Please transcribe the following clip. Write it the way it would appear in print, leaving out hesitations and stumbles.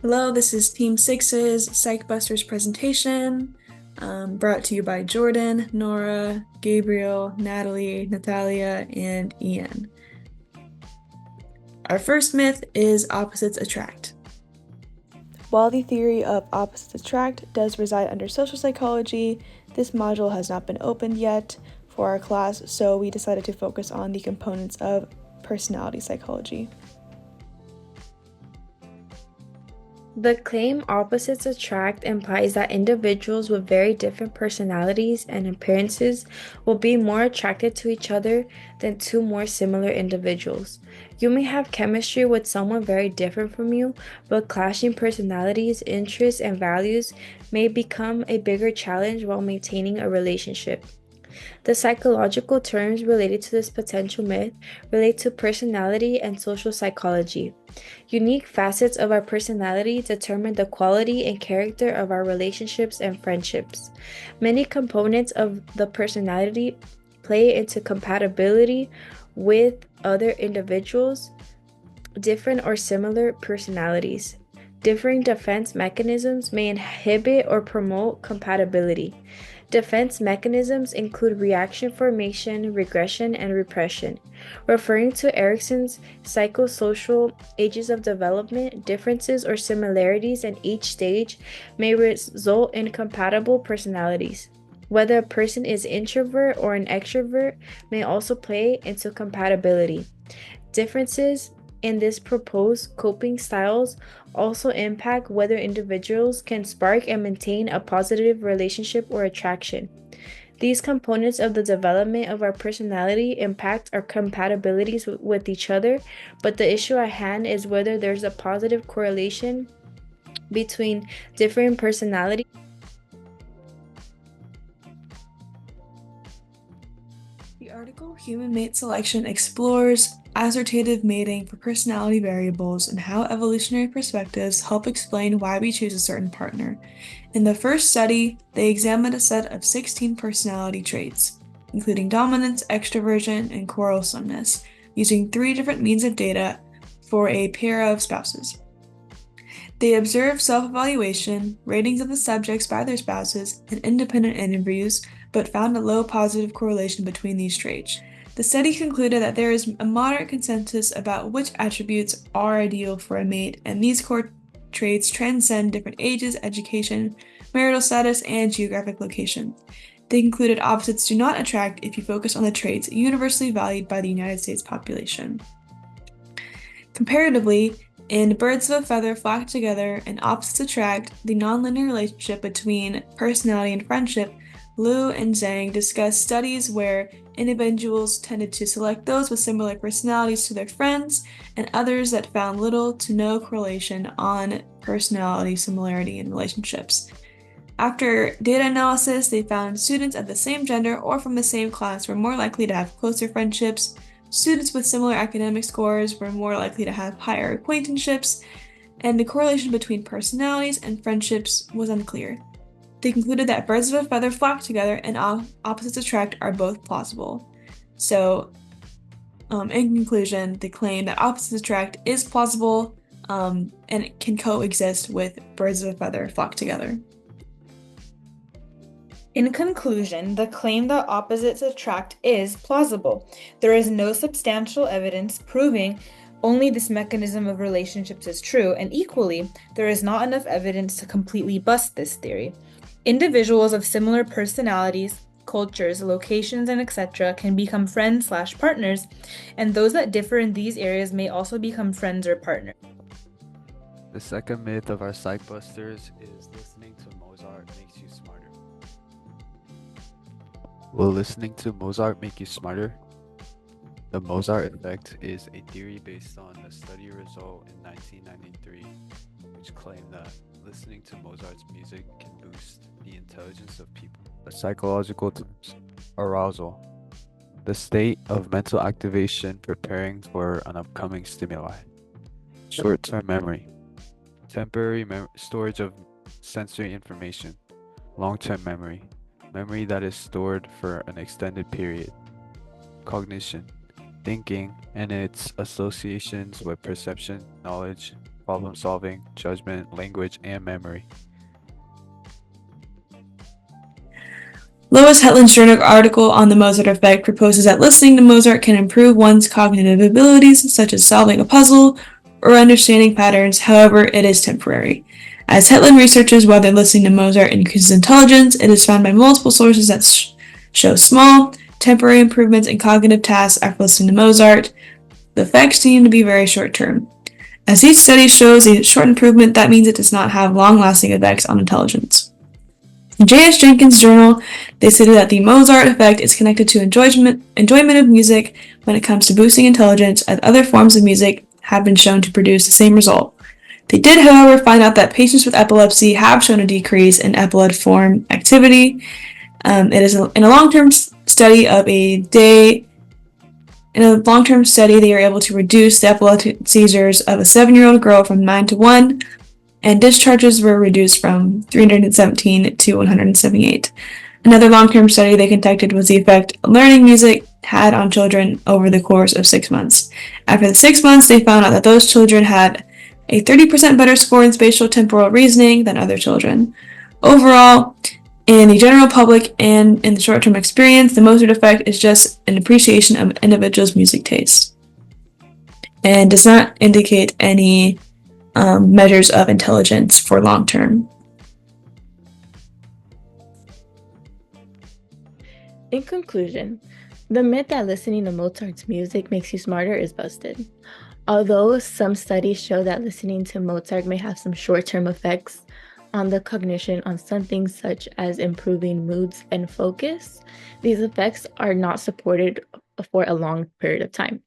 Hello, this is Team Six's Psych Busters presentation, brought to you by Jordan, Nora, Gabriel, Natalie, Natalia, and Ian. Our first myth is opposites attract. While the theory of opposites attract does reside under social psychology, this module has not been opened yet for our class, so we decided to focus on the components of personality psychology. The claim opposites attract implies that individuals with very different personalities and appearances will be more attracted to each other than two more similar individuals. You may have chemistry with someone very different from you, but clashing personalities, interests, and values may become a bigger challenge while maintaining a relationship. The psychological terms related to this potential myth relate to personality and social psychology. Unique facets of our personality determine the quality and character of our relationships and friendships. Many components of the personality play into compatibility with other individuals, different or similar personalities. Differing defense mechanisms may inhibit or promote compatibility. Defense mechanisms include reaction formation, regression, and repression. Referring to Erickson's psychosocial ages of development, differences or similarities in each stage may result in compatible personalities. Whether a person is introvert or an extrovert may also play into compatibility. Differences in this proposed coping styles also impact whether individuals can spark and maintain a positive relationship or attraction. These components of the development of our personality impact our compatibilities with each other, but the issue at hand is whether there's a positive correlation between different personalities. The article Human Mate Selection explores assortative mating for personality variables and how evolutionary perspectives help explain why we choose a certain partner. In the first study, they examined a set of 16 personality traits, including dominance, extroversion, and quarrelsomeness, using 3 different means of data for a pair of spouses. They observed self-evaluation, ratings of the subjects by their spouses, and independent interviews, but found a low positive correlation between these traits. The study concluded that there is a moderate consensus about which attributes are ideal for a mate, and these core traits transcend different ages, education, marital status, and geographic location. They concluded opposites do not attract if you focus on the traits universally valued by the United States population. Comparatively, in Birds of a Feather Flock Together and Opposites Attract, the nonlinear relationship between personality and friendship, Liu and Zhang discussed studies where individuals tended to select those with similar personalities to their friends, and others that found little to no correlation on personality similarity in relationships. After data analysis, they found students of the same gender or from the same class were more likely to have closer friendships. Students with similar academic scores were more likely to have higher acquaintanceships, and the correlation between personalities and friendships was unclear. They concluded that birds of a feather flock together and opposites attract are both plausible. So, in conclusion, they claim that opposites attract is plausible and it can coexist with birds of a feather flock together. In conclusion, the claim that opposites attract is plausible. There is no substantial evidence proving only this mechanism of relationships is true, and equally, there is not enough evidence to completely bust this theory. Individuals of similar personalities, cultures, locations, and etc. can become friends/partners, and those that differ in these areas may also become friends or partners. The second myth of our Psych Busters is listening to Mozart makes you smarter. Will listening to Mozart make you smarter? The Mozart effect is a theory based on a study result in 1993, which claimed that listening to Mozart's music can boost the intelligence of people. The psychological terms: arousal, the state of mental activation preparing for an upcoming stimuli. Short-term memory, temporary storage of sensory information. Long-term memory, memory that is stored for an extended period. Cognition, thinking and its associations with perception, knowledge, problem solving, judgment, language, and memory. Lois Hetland's journal article on the Mozart effect proposes that listening to Mozart can improve one's cognitive abilities, such as solving a puzzle or understanding patterns. However, it is temporary. As Hetland researches whether listening to Mozart increases intelligence, it is found by multiple sources that show small, temporary improvements in cognitive tasks after listening to Mozart. The effects seem to be very short-term. As each study shows a short improvement, that means it does not have long-lasting effects on intelligence. In J.S. Jenkins' journal, they stated that the Mozart effect is connected to enjoyment of music when it comes to boosting intelligence, as other forms of music have been shown to produce the same result. They did, however, find out that patients with epilepsy have shown a decrease in epileptiform activity. It is in a long-term study they were able to reduce the epileptic seizures of a 7-year-old girl from 9 to 1, and discharges were reduced from 317 to 178. Another long-term study they conducted was the effect learning music had on children over the course of 6 months. After the 6 months, they found out that those children had a 30% better score in spatial temporal reasoning than other children. Overall, in the general public and in the short-term experience, the Mozart effect is just an appreciation of an individual's music taste and does not indicate any measures of intelligence for long term. In conclusion, the myth that listening to Mozart's music makes you smarter is busted. Although some studies show that listening to Mozart may have some short-term effects on the cognition on some things such as improving moods and focus, these effects are not supported for a long period of time.